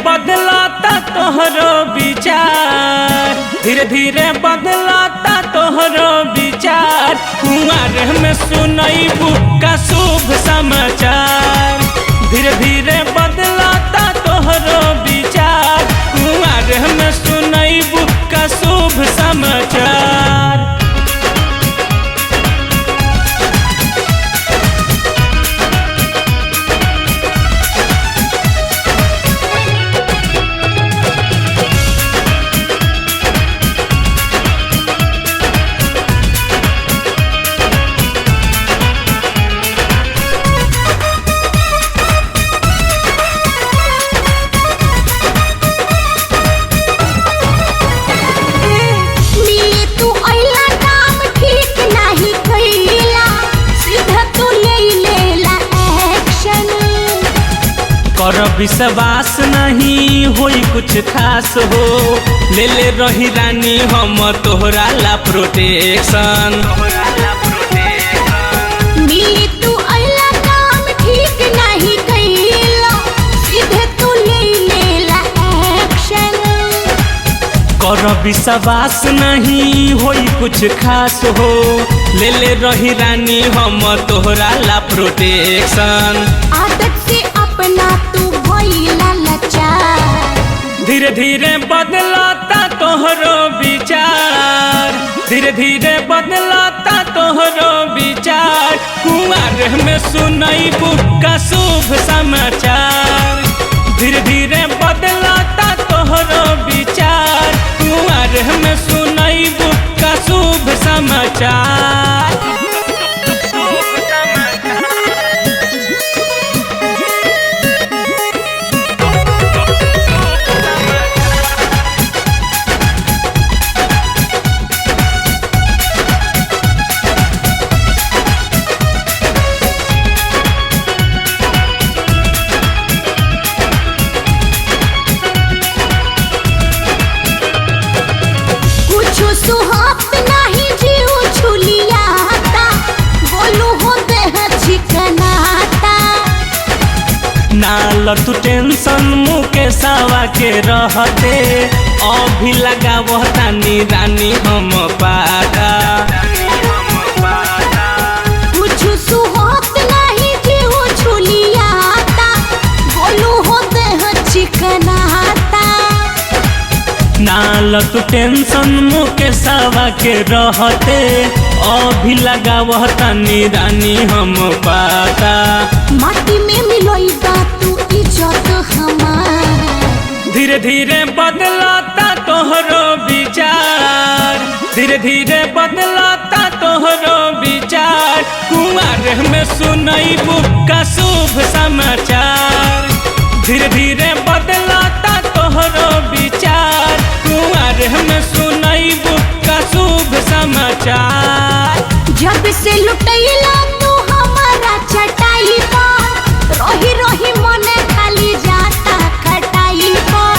बदलाता तोहरो विचार, धीरे धीरे बदलाता तोहरो विचार। कुंवर में सुनैबू का शुभ समाचार, धीरे धीरे बदलाता तोहरो विचार। कुंवर में सुनैबू का शुभ समाचार। कर विश्वास नहीं होई कुछ खास हो, ले ले रही रानी हम तोहरा ला प्रोटेक्शन। मिली तू अइला काम ठीक नहीं कइला, सीधे तू ले लेला एक्शन। कर विश्वास नहीं होई कुछ खास हो, ले ले रही रानी हम तोहरा ला प्रोटेक्शन। आदत से अपना तू भइला लाचार, धीरे धीरे बदलाता तोहरो विचार, धीरे धीरे बदलाता तोहरो विचार। कुंवर में सुनैबू का शुभ समाचार, धीरे धीरे बदलाता तोहरो विचार। कुंवर में सुनैबू का शुभ समाचार। सुहात नहीं जीव छुलियाता, बोलू हो देह चिकनाता। नाल तू टेंशन मुकेशवा के रहते, अभी लगावह तानी रानी हम पाता। कुछ सुहात नहीं जीव छुलियाता, बोलू हो देह चिकनाता। नाल तू टेंशन मुकेशवा के रहते, अभी लगावह तानी रानी हम पाता। माटी में मिलोई तू इज्जत हमार, धीरे धीरे बदलाता तोहरो विचार, धीरे धीरे बदलाता तोहरो विचार। कुंवर में सुनैबू का शुभ समाचार, धीरे धीरे बदलाता तोहरो विचार। कुंवर में सुनैबू का शुभ समाचार। जब से लुटैला तू हमारा चटाई पर, रोही रोही मन खाली जाता खटाई पर।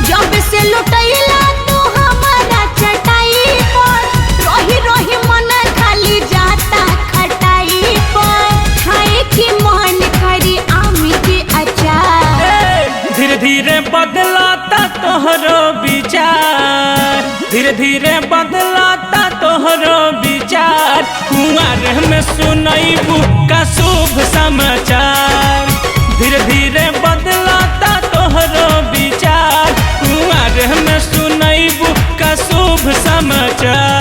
जब से लुटैला तू हमारा चटाई पर, रोही रोही मन खाली जाता खटाई पर। खाए की मन करी आमी के अचार, धीरे धीरे बदलाता तोहरो विचार, धीरे धीरे बदलाता तोहरो विचार। कुंवर में सुनैबू का शुभ समाचार, धीरे धीरे बदलाता तोहरो विचार। कुंवर में सुनैबू का शुभ समाचार।